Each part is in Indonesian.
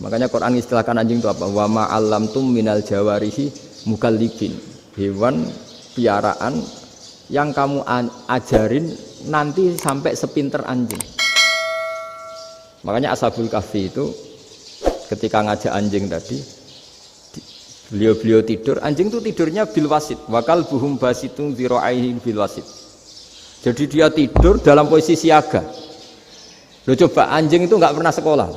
Makanya Quran istilahkan anjing itu apa? Wa ma 'allamtum minal jawarihi mukallibin. Hewan piaraan yang kamu ajarin nanti sampai sepinter anjing. Makanya Ashabul Kahfi itu ketika ngajak anjing tadi, beliau tidur, anjing itu tidurnya bil wasit. Wa kalbuhum basitun dzira'aihi bil wasit. Jadi dia tidur dalam posisi siaga. Loh coba anjing itu nggak pernah sekolah.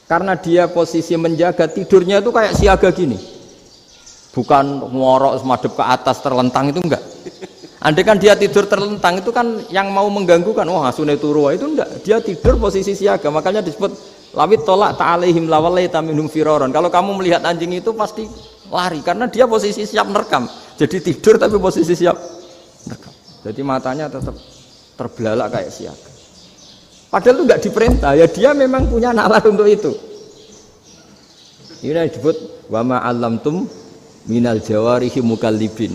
Karena dia posisi menjaga, tidurnya itu kayak siaga gini. Bukan ngorok semadep ke atas terlentang, itu enggak. Andai kan dia tidur terlentang itu kan yang mau mengganggu kan, wah asune turu, itu enggak. Dia tidur posisi siaga, makanya disebut lawit tolak ta'alaihim lawalaita minhum firaron. Kalau kamu melihat anjing itu pasti lari karena dia posisi siap merekam. Jadi tidur tapi posisi siap merekam. Jadi matanya tetap terbelalak kayak siaga. Padahal itu enggak diperintah, ya dia memang punya nalar untuk itu. Ini disebut wa ma 'allamtum minal jawarihi mukallibin.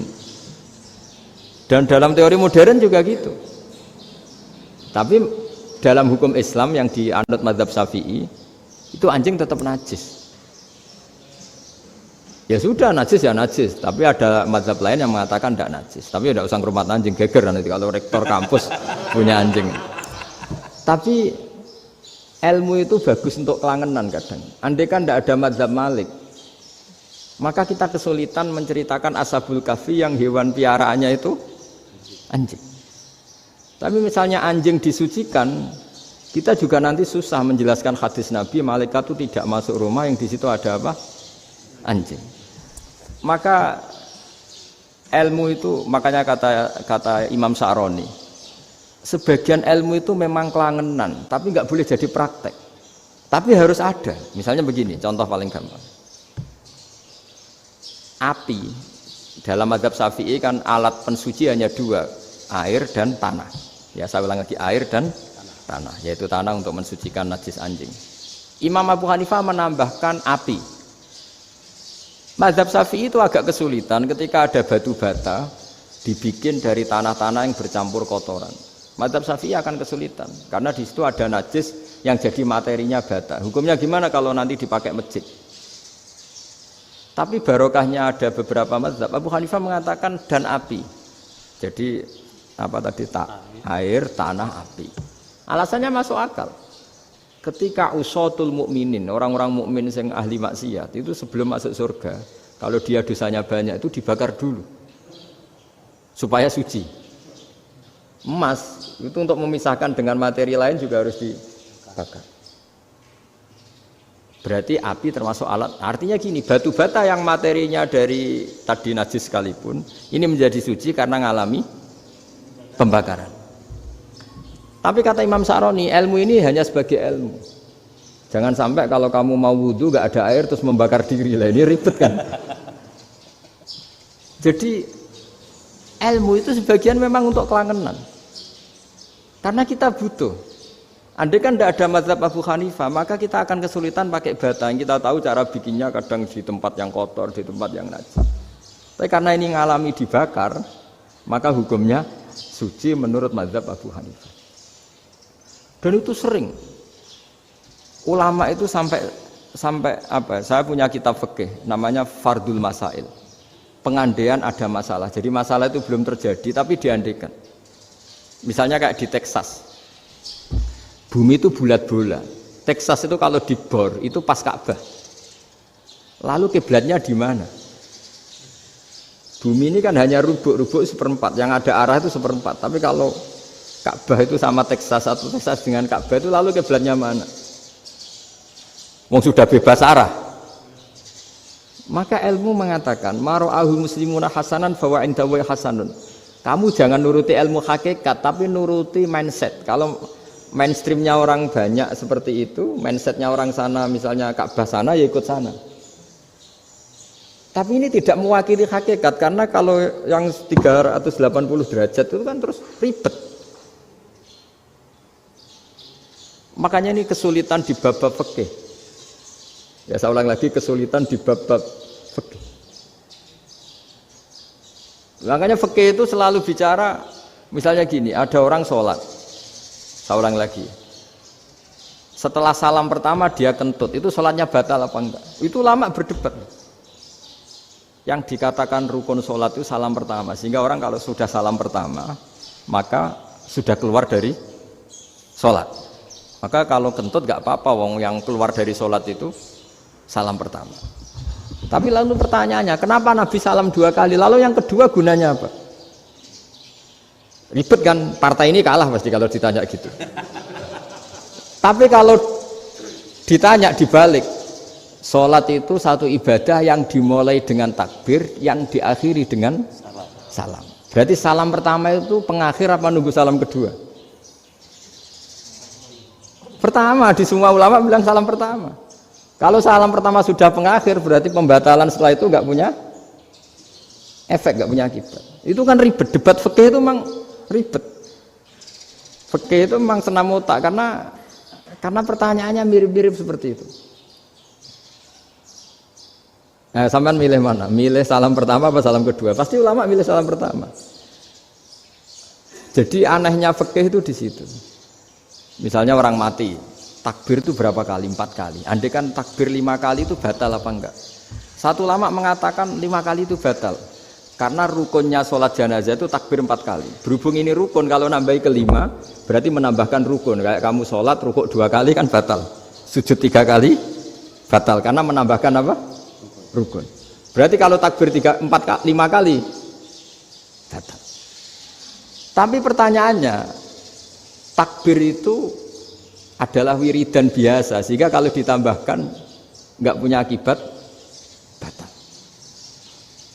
Dan dalam teori modern juga gitu. Tapi dalam hukum Islam yang dianut mazhab Syafi'i itu anjing tetap najis. Ya sudah najis ya najis, tapi ada mazhab lain yang mengatakan tidak najis. Tapi tidak usah ngrumat anjing, geger nanti kalau rektor kampus punya anjing. Tapi ilmu itu bagus untuk kelangenan kadang. Andai kan tidak ada mazhab Malik, maka kita kesulitan menceritakan Ashabul Kahfi yang hewan piaraannya itu anjing. Tapi misalnya anjing disucikan, kita juga nanti susah menjelaskan hadis Nabi malaikat itu tidak masuk rumah yang di situ ada apa? Anjing. Maka ilmu itu, makanya kata Imam Sa'roni, sebagian ilmu itu memang kelangenan, tapi nggak boleh jadi praktek. Tapi harus ada. Misalnya begini, contoh paling gampang. Api dalam mazhab Syafi'i kan alat pensuci hanya dua, air dan tanah. Ya saya ulang lagi, air dan tanah, yaitu tanah untuk mensucikan najis anjing. Imam Abu Hanifah menambahkan api. Mazhab Syafi'i itu agak kesulitan ketika ada batu bata dibikin dari tanah-tanah yang bercampur kotoran. Mazhab Syafi'i akan kesulitan karena di situ ada najis yang jadi materinya bata. Hukumnya gimana kalau nanti dipakai masjid? Tapi barokahnya ada beberapa mazhab. Abu Hanifah mengatakan dan api. Jadi apa tadi air, tanah, api. Alasannya masuk akal. Ketika usatul mukminin, orang-orang mukmin yang ahli maksiat itu sebelum masuk surga, kalau dia dosanya banyak itu dibakar dulu supaya suci. Emas itu untuk memisahkan dengan materi lain juga harus dibakar. Berarti api termasuk alat. Artinya gini, batu bata yang materinya dari tadi najis sekalipun ini menjadi suci karena ngalami pembakaran. Tapi kata Imam Sa'roni, ilmu ini hanya sebagai ilmu. Jangan sampai kalau kamu mau wudu gak ada air terus membakar diri lah, ini ribet kan. Jadi ilmu itu sebagian memang untuk kelangenan. Karena kita butuh. Andai kan tidak ada mazhab Abu Hanifah, maka kita akan kesulitan pakai bata. Kita tahu cara bikinnya kadang di tempat yang kotor, di tempat yang najis. Tapi karena ini ngalami dibakar, maka hukumnya suci menurut mazhab Abu Hanifah. Dan itu sering. Ulama itu sampai apa? Saya punya kitab fikih namanya Fardul Masail. Pengandaian ada masalah. Jadi masalah itu belum terjadi tapi diandaikan. Misalnya kayak di Texas. Bumi itu bulat bola. Texas itu kalau dibor itu pas Ka'bah. Lalu kiblatnya di mana? Bumi ini kan hanya rubuk-rubuk seperempat. Yang ada arah itu seperempat. Tapi kalau Ka'bah itu sama Texas, atau Texas dengan Ka'bah itu lalu kiblatnya mana? Wong sudah bebas arah. Maka ilmu mengatakan maro'ahul muslimuna hasanan fawa indahu hasanun. Kamu jangan nuruti ilmu hakikat tapi nuruti mindset. Kalau mainstreamnya orang banyak seperti itu, mindsetnya orang sana misalnya Ka'bah sana ya ikut sana. Tapi ini tidak mewakili hakikat karena kalau yang 380 derajat itu kan terus ribet. Makanya ini kesulitan di bab-bab fikih. Ya saya ulang lagi, kesulitan di bab-bab fikih. Makanya fikih itu selalu bicara, misalnya gini, ada orang sholat. Saya ulang lagi. setelah salam pertama dia kentut, itu sholatnya batal apa enggak? Itu lama berdebat. Yang dikatakan rukun sholat itu salam pertama, sehingga orang kalau sudah salam pertama maka sudah keluar dari sholat. Maka kalau kentut gak apa-apa, wong yang keluar dari sholat itu salam pertama. Tapi lalu pertanyaannya, kenapa Nabi salam 2 kali? Lalu yang kedua gunanya apa? Ribet kan, partai ini kalah pasti kalau ditanya gitu. Tapi kalau ditanya dibalik, sholat itu satu ibadah yang dimulai dengan takbir, yang diakhiri dengan salam. Berarti salam pertama itu pengakhir apa nunggu salam kedua? Pertama, di semua ulama bilang salam pertama. Kalau salam pertama sudah pengakhir, berarti pembatalan setelah itu nggak punya efek, nggak punya akibat. Itu kan ribet. Debat fikih itu memang ribet. Fikih itu memang senam otak karena pertanyaannya mirip-mirip seperti itu. Nah, sampean milih mana? Milih salam pertama apa salam kedua? Pasti ulama milih salam pertama. Jadi anehnya fikih itu di situ. Misalnya orang mati, takbir itu berapa kali? 4 kali. Andai kan takbir 5 kali itu batal apa enggak? Satu ulama mengatakan 5 kali itu batal. Karena rukunnya sholat jenazah itu takbir 4 kali. Berhubung ini rukun, kalau nambahi ke 5, berarti menambahkan rukun. Kayak kamu sholat, rukuk 2 kali kan batal. Sujud 3 kali, batal. Karena menambahkan apa? Rukun. Berarti kalau takbir 5 kali, batal. Tapi pertanyaannya, takbir itu adalah wiridan biasa. Sehingga kalau ditambahkan, nggak punya akibat, batal.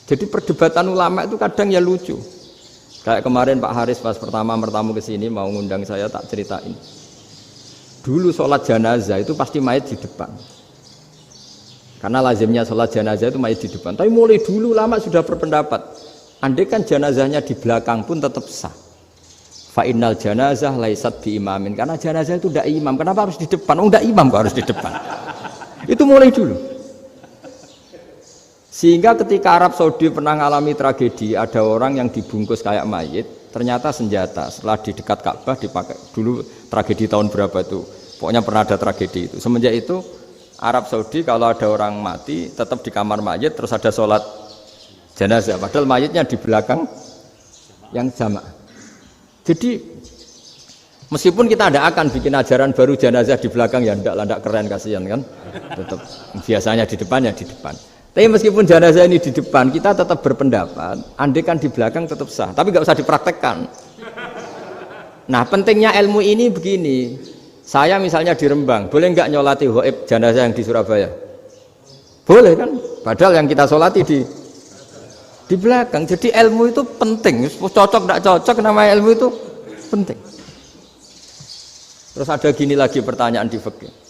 Jadi perdebatan ulama itu kadang ya lucu. Kayak kemarin Pak Haris pas pertama bertamu ke sini mau ngundang saya, tak ceritain. Dulu sholat jenazah itu pasti mayit di depan. Karena lazimnya sholat jenazah itu mayit di depan. Tapi mulai dulu ulama sudah berpendapat, andai kan jenazahnya di belakang pun tetap sah. Fa innal janazah laisat bi imamin. Karena jenazah itu tidak imam. Kenapa harus di depan? Oh, tidak imam kok harus di depan. Itu mulai dulu. Sehingga ketika Arab Saudi pernah mengalami tragedi, ada orang yang dibungkus kayak mayit, ternyata senjata. Setelah di dekat Ka'bah dipakai. Dulu tragedi tahun berapa itu? Pokoknya pernah ada tragedi itu. Semenjak itu Arab Saudi kalau ada orang mati tetap di kamar mayit, terus ada sholat jenazah. Padahal mayitnya di belakang yang jamaah. Jadi meskipun kita tidak akan bikin ajaran baru jenazah di belakang, ya tidak keren, kasihan kan. Tetap biasanya di depan, ya di depan. Tapi meskipun jenazah ini di depan, kita tetap berpendapat, andai kan di belakang tetap sah, tapi nggak usah dipraktekkan. Nah, pentingnya ilmu ini begini. Saya misalnya di Rembang, boleh nggak nyolati ghaib jenazah yang di Surabaya? Boleh kan? Padahal yang kita solati di belakang. Jadi ilmu itu penting. Cocok nggak cocok, nama ilmu itu penting. Terus ada gini lagi pertanyaan di fikih.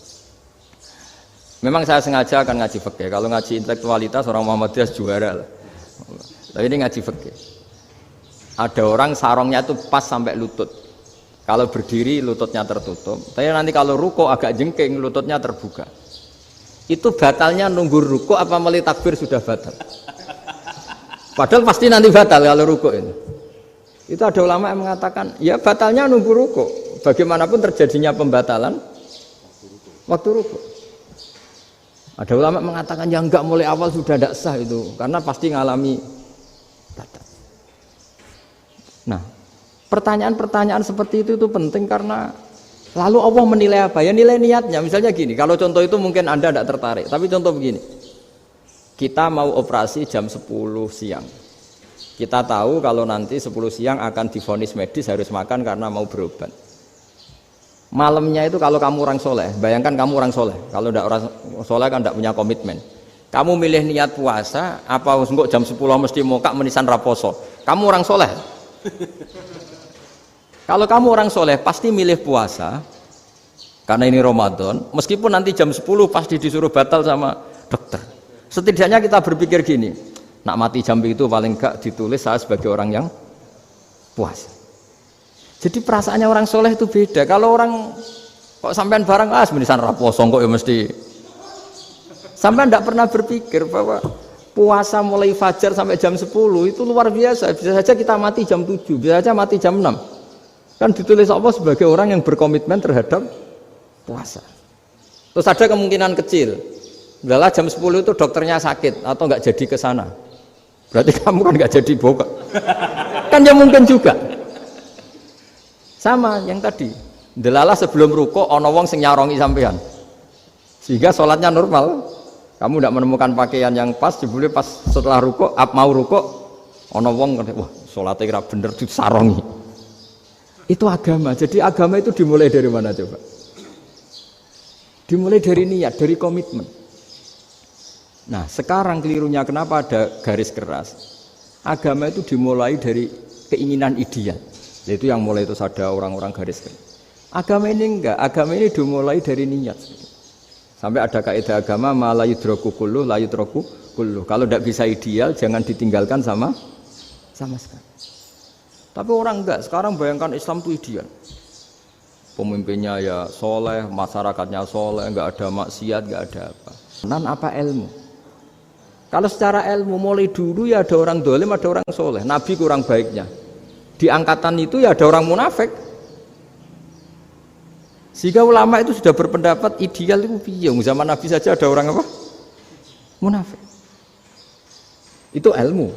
Memang saya sengaja akan ngaji fikih. Kalau ngaji intelektualitas orang Muhammadiyah juara lah. Tapi ini ngaji fikih. Ada orang sarongnya itu pas sampai lutut. Kalau berdiri lututnya tertutup. Tapi nanti kalau ruko agak jengking lututnya terbuka. Itu batalnya nunggu ruko apa mulai takbir sudah batal? Padahal pasti nanti batal kalau ruko ini. Itu ada ulama yang mengatakan, ya batalnya nunggu ruko. Bagaimanapun terjadinya pembatalan waktu ruko. Ada ulama mengatakan yang enggak mulai awal sudah tidak sah itu, karena pasti ngalami batal. Nah, pertanyaan-pertanyaan seperti itu penting karena lalu Allah menilai apa? Ya nilai niatnya. Misalnya gini, kalau contoh itu mungkin Anda tidak tertarik, tapi contoh begini. Kita mau operasi jam 10 siang. Kita tahu kalau nanti 10 siang akan divonis medis harus makan karena mau berobat. Malamnya itu kalau kamu orang soleh, bayangkan kamu orang soleh. Kalau tidak orang soleh kan tidak punya komitmen. Kamu milih niat puasa, apa enggak jam 10 mesti mokak menisan raposo. Kamu orang soleh. Kalau kamu orang soleh pasti milih puasa, karena ini Ramadan. Meskipun nanti jam 10 pasti disuruh batal sama dokter. Setidaknya kita berpikir gini, nak mati jam itu paling enggak ditulis saya sebagai orang yang puasa. Jadi perasaannya orang soleh itu beda. Kalau orang kok sampean barang menisan raposo kok ya mesti. Sampean tidak pernah berpikir bahwa puasa mulai fajar sampai jam 10 itu luar biasa. Bisa saja kita mati jam 7, bisa saja mati jam 6. Kan ditulis Allah sebagai orang yang berkomitmen terhadap puasa. Terus ada kemungkinan kecil, adalah jam 10 itu dokternya sakit atau nggak jadi ke sana. Berarti kamu kan nggak jadi buka. Kan ya mungkin juga. Sama yang tadi. Delalah sebelum ruko ono wong sing nyarongi sampean. Sehingga sholatnya normal. Kamu tidak menemukan pakaian yang pas, jebule pas setelah ruko, mau ruko, ono wong wah sholatnya kira bener disarongi. Itu agama. Jadi agama itu dimulai dari mana coba? Dimulai dari niat, dari komitmen. Nah sekarang kelirunya kenapa ada garis keras? Agama itu dimulai dari keinginan ideal. Itu yang mulai itu ada orang-orang garis keras. Agama ini enggak, agama ini dimulai dari niat. Sampai ada kaidah agama la yudraku kulluh, la yudraku kulluh. Kalau tidak bisa ideal jangan ditinggalkan sama sekali. Tapi orang enggak, sekarang bayangkan Islam itu ideal. Pemimpinnya ya soleh, masyarakatnya soleh, enggak ada maksiat, enggak ada apa. Nan apa ilmu? Kalau secara ilmu mulai dulu ya ada orang dolim, ada orang soleh. Nabi kurang baiknya. Di angkatan itu ya ada orang munafik. Sehingga ulama itu sudah berpendapat ideal itu piye? Zaman Nabi saja ada orang apa? Munafik. Itu ilmu.